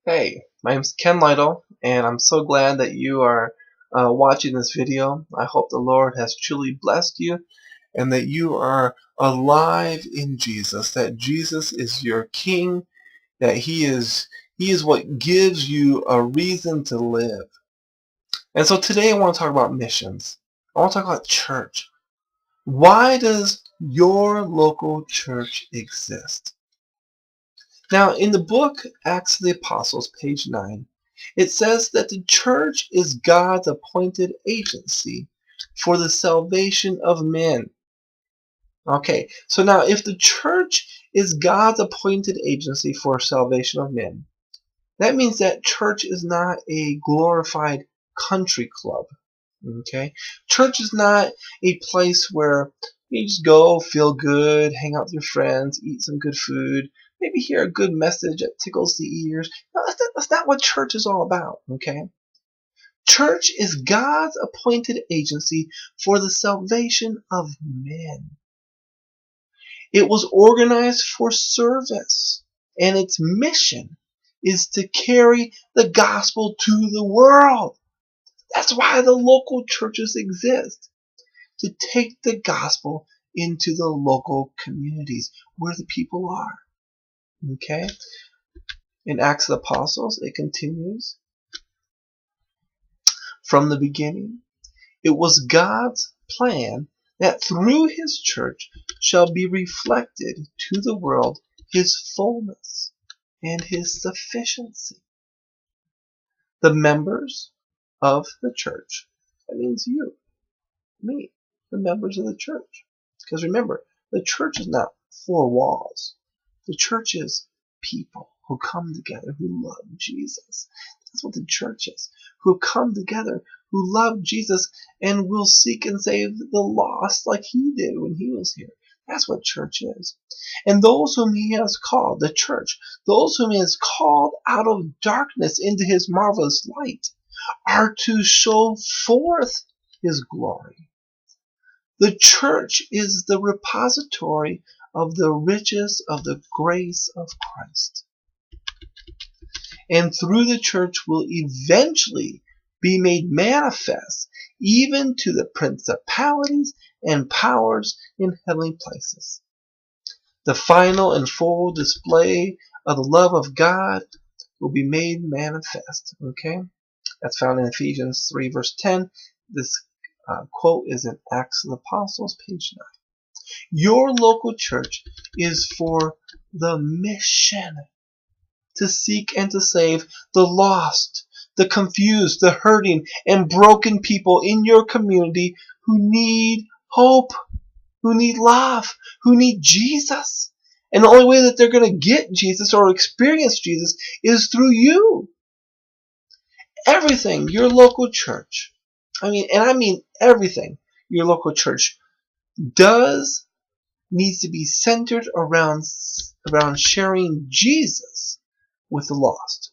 Hey, my name's Ken Lytle, and I'm so glad that you are watching this video. I hope the Lord has truly blessed you and that you are alive in Jesus, that Jesus is your King, that He is what gives you a reason to live. And so today I want to talk about missions. I want to talk about church. Why does your local church exist? Now, in the book Acts of the Apostles, page 9, it says that the church is God's appointed agency for the salvation of men. Okay, so now if the church is God's appointed agency for salvation of men, that means that church is not a glorified country club. Okay, church is not a place where you just go, feel good, hang out with your friends, eat some good food, maybe hear a good message that tickles the ears. No, that's not what church is all about. Okay, church is God's appointed agency for the salvation of men. It was organized for service, and its mission is to carry the gospel to the world. That's why the local churches exist, to take the gospel into the local communities where the people are. Okay? In Acts of the Apostles, it continues. From the beginning, it was God's plan that through His church shall be reflected to the world His fullness and His sufficiency. The members of the church, that means you, me, the members of the church. Because remember, the church is not four walls. The church is people who come together who love Jesus. That's what the church is. Who come together, who love Jesus, and will seek and save the lost like He did when He was here. That's what church is. And those whom He has called, the church, those whom He has called out of darkness into His marvelous light, are to show forth His glory. The church is the repository of the riches of the grace of Christ. And through the church will eventually be made manifest even to the principalities and powers in heavenly places. The final and full display of the love of God will be made manifest. Okay? That's found in Ephesians 3 verse 10. This quote is in Acts of the Apostles, page 9. Your local church is for the mission to seek and to save the lost, the confused, the hurting, and broken people in your community who need hope, who need love, who need Jesus. And the only way that they're going to get Jesus or experience Jesus is through you. Everything your local church, I mean everything your local church does needs to be centered around sharing Jesus with the lost.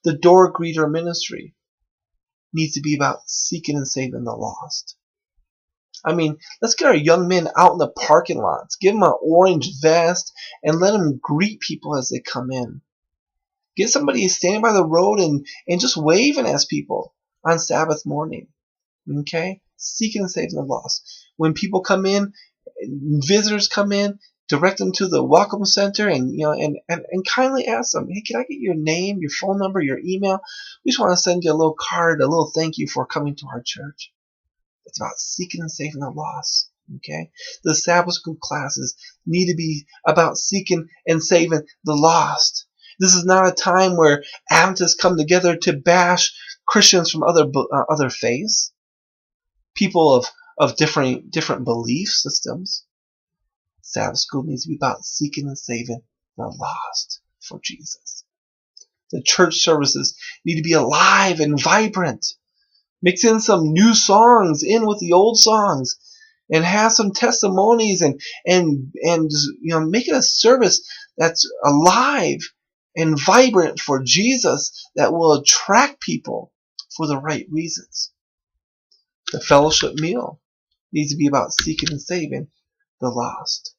The door greeter ministry needs to be about seeking and saving the lost. I mean, let's get our young men out in the parking lots, give them an orange vest, and let them greet people as they come in. Get somebody standing by the road and just waving at people on Sabbath morning. Okay? Seeking and saving the lost. When people come in, visitors come in, direct them to the welcome center and kindly ask them, hey, can I get your name, your phone number, your email? We just want to send you a little card, a little thank you for coming to our church. It's about seeking and saving the lost. Okay? The Sabbath school classes need to be about seeking and saving the lost. This is not a time where Adventists come together to bash Christians from other faiths, people of different belief systems. Sabbath school needs to be about seeking and saving the lost for Jesus. The church services need to be alive and vibrant. Mix in some new songs in with the old songs, and have some testimonies and make it a service that's alive and vibrant for Jesus, that will attract people for the right reasons. The fellowship meal needs to be about seeking and saving the lost.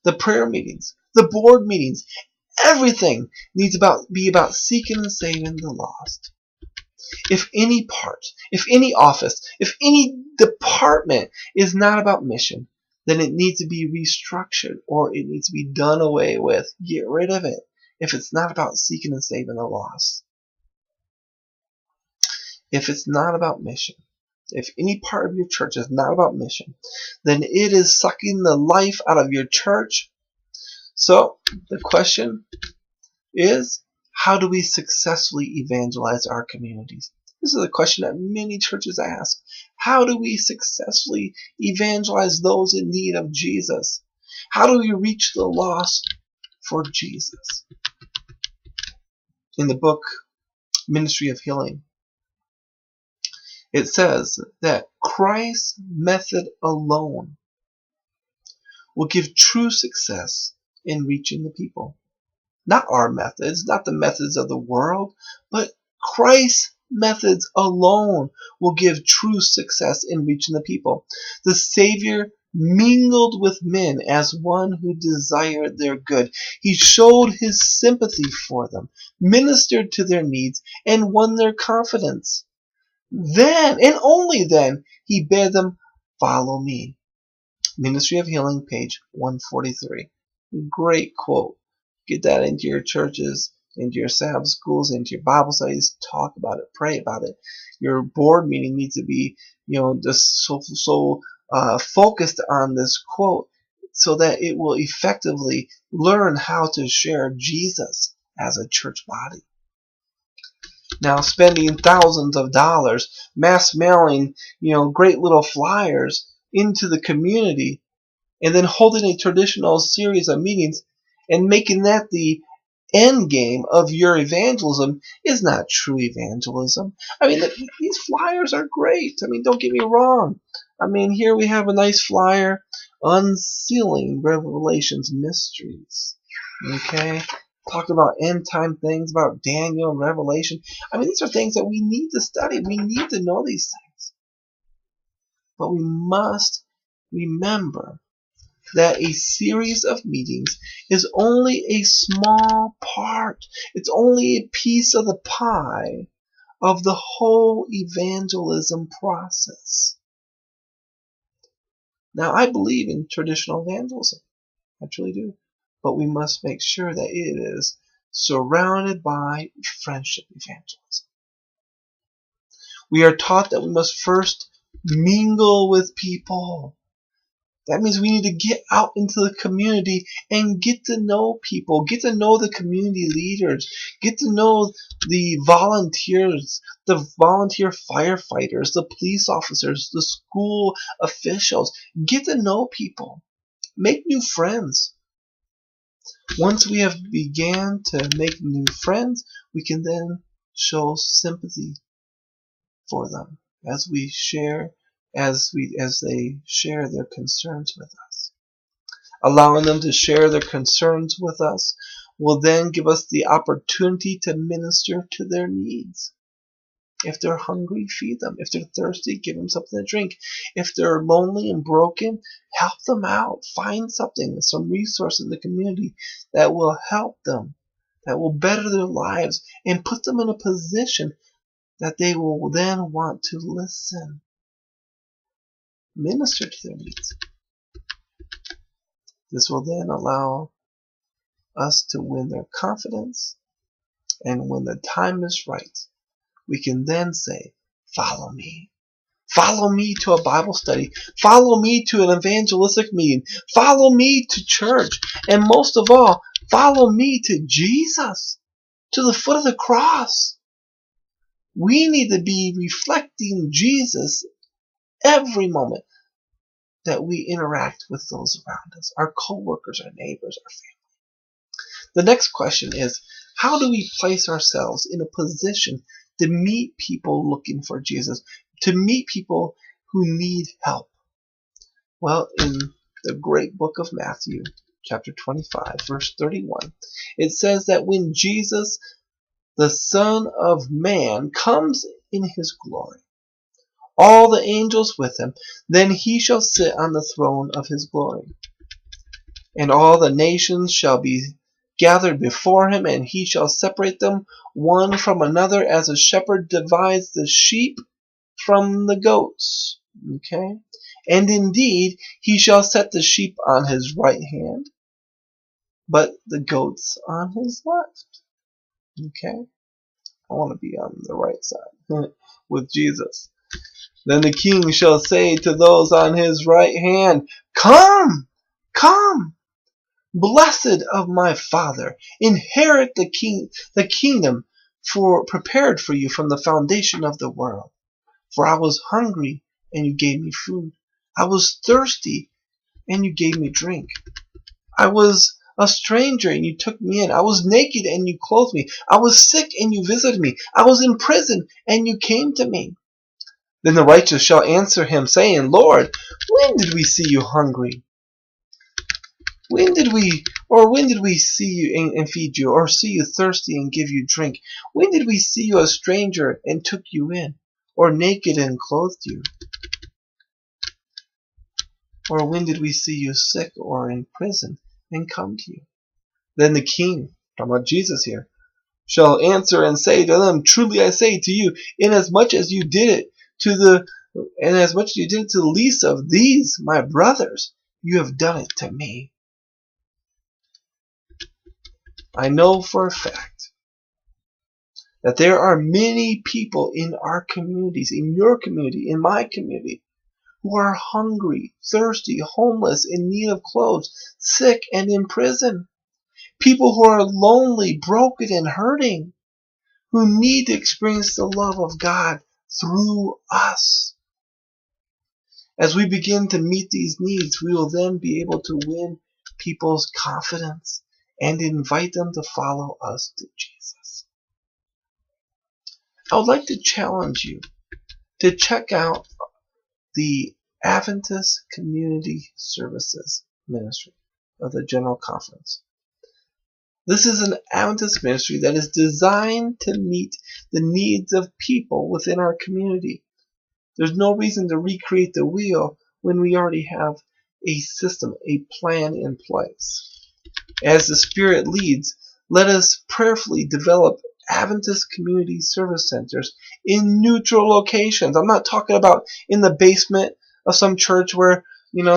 The prayer meetings, the board meetings, Everything needs be about seeking and saving the lost. If any part, if any office, if any department is not about mission, then it needs to be restructured or it needs to be done away with. Get rid of it if it's not about seeking and saving the lost. If it's not about mission, if any part of your church is not about mission, then it is sucking the life out of your church. So the question is, how do we successfully evangelize our communities? This is a question that many churches ask. How do we successfully evangelize those in need of Jesus? How do we reach the lost for Jesus? In the book Ministry of Healing, it says that Christ's method alone will give true success in reaching the people. Not our methods, not the methods of the world, but Christ's methods alone will give true success in reaching the people. The Savior mingled with men as one who desired their good. He showed his sympathy for them, ministered to their needs, and won their confidence. Then, and only then, he bade them follow me. Ministry of Healing, page 143. Great quote. Get that into your churches, into your Sabbath schools, into your Bible studies. Talk about it. Pray about it. Your board meeting needs to be, just so focused on this quote so that it will effectively learn how to share Jesus as a church body. Now, spending thousands of dollars, mass mailing, great little flyers into the community, and then holding a traditional series of meetings and making that the end game of your evangelism is not true evangelism. I mean, these flyers are great. I mean, don't get me wrong. I mean, here we have a nice flyer, Unsealing Revelation's Mysteries. Okay? Talk about end time things, about Daniel and Revelation. I mean, these are things that we need to study. We need to know these things. But we must remember that a series of meetings is only a small part. It's only a piece of the pie of the whole evangelism process. Now, I believe in traditional evangelism. I truly do. But we must make sure that it is surrounded by friendship evangelism. We are taught that we must first mingle with people. That means we need to get out into the community and get to know people, get to know the community leaders, get to know the volunteers, the volunteer firefighters, the police officers, the school officials. Get to know people. Make new friends. Once we have began to make new friends, we can then show sympathy for them as we share as they share their concerns with us. Allowing them to share their concerns with us will then give us the opportunity to minister to their needs. If they're hungry, feed them. If they're thirsty, give them something to drink. If they're lonely and broken, help them out. Find something, some resource in the community that will help them, that will better their lives, and put them in a position that they will then want to listen. Minister to their needs. This will then allow us to win their confidence, and when the time is right, we can then say, follow me. Follow me to a Bible study. Follow me to an evangelistic meeting. Follow me to church. And most of all, follow me to Jesus, to the foot of the cross. We need to be reflecting Jesus every moment that we interact with those around us, our co-workers, our neighbors, our family. The next question is, how do we place ourselves in a position to meet people looking for Jesus, to meet people who need help? Well, in the great book of Matthew, chapter 25, verse 31, it says that when Jesus, the Son of Man, comes in his glory, all the angels with him, then he shall sit on the throne of his glory. And all the nations shall be gathered before him, and he shall separate them one from another, as a shepherd divides the sheep from the goats. Okay? And indeed, he shall set the sheep on his right hand, but the goats on his left. Okay? I want to be on the right side with Jesus. Then the king shall say to those on his right hand, Come, come, blessed of my Father, inherit the kingdom prepared for you from the foundation of the world. For I was hungry, and you gave me food. I was thirsty, and you gave me drink. I was a stranger, and you took me in. I was naked, and you clothed me. I was sick, and you visited me. I was in prison, and you came to me. Then the righteous shall answer him, saying, Lord, when did we see you hungry? When did we see you and feed you, or see you thirsty and give you drink? When did we see you a stranger and took you in, or naked and clothed you? Or when did we see you sick or in prison and come to you? Then the king, talking about Jesus here, shall answer and say to them, Truly I say to you, inasmuch as you did it to the least of these my brothers, you have done it to me. I know for a fact that there are many people in our communities, in your community, in my community, who are hungry, thirsty, homeless, in need of clothes, sick, and in prison. People who are lonely, broken, and hurting, who need to experience the love of God through us. As we begin to meet these needs, we will then be able to win people's confidence and invite them to follow us to Jesus. I would like to challenge you to check out the Adventist Community Services Ministry of the General Conference. This is an Adventist ministry that is designed to meet the needs of people within our community. There's no reason to recreate the wheel when we already have a system, a plan in place. As the Spirit leads, let us prayerfully develop Adventist community service centers in neutral locations. I'm not talking about in the basement of some church where,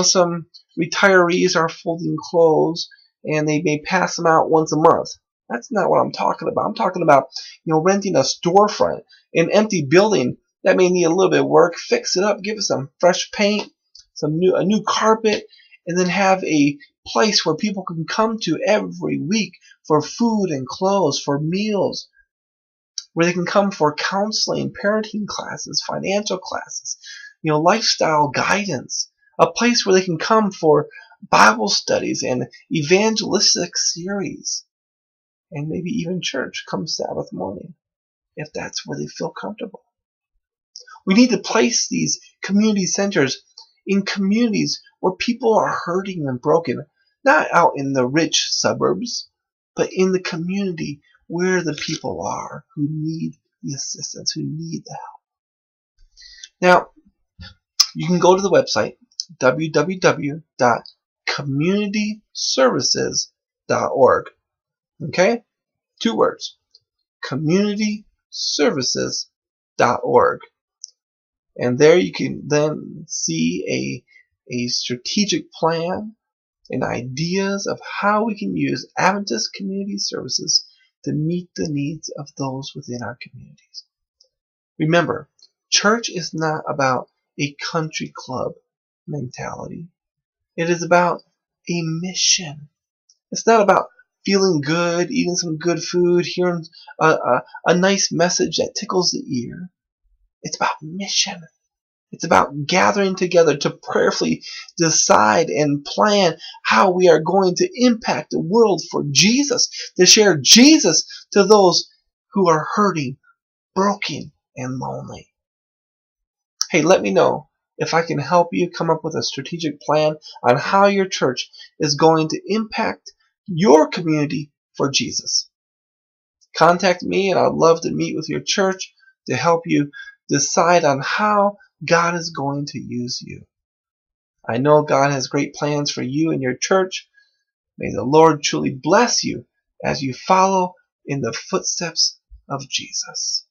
some retirees are folding clothes and they may pass them out once a month. That's not what I'm talking about. I'm talking about, renting a storefront, an empty building that may need a little bit of work, fix it up, give it some fresh paint, a new carpet, and then have a place where people can come to every week for food and clothes, for meals, where they can come for counseling, parenting classes, financial classes, lifestyle guidance, a place where they can come for Bible studies and evangelistic series, and maybe even church come Sabbath morning, if that's where they feel comfortable. We need to place these community centers in communities where people are hurting and broken, not out in the rich suburbs, but in the community where the people are who need the assistance, who need the help. Now, you can go to the website www.communityservices.org. Okay? 2 words. communityservices.org. And there you can then see a strategic plan and ideas of how we can use Adventist Community Services to meet the needs of those within our communities. Remember, church is not about a country club mentality. It is about a mission. It's not about feeling good, eating some good food, hearing a nice message that tickles the ear. It's about mission. It's about gathering together to prayerfully decide and plan how we are going to impact the world for Jesus, to share Jesus to those who are hurting, broken, and lonely. Hey, let me know if I can help you come up with a strategic plan on how your church is going to impact your community for Jesus. Contact me and I'd love to meet with your church to help you decide on how God is going to use you. I know God has great plans for you and your church. May the Lord truly bless you as you follow in the footsteps of Jesus.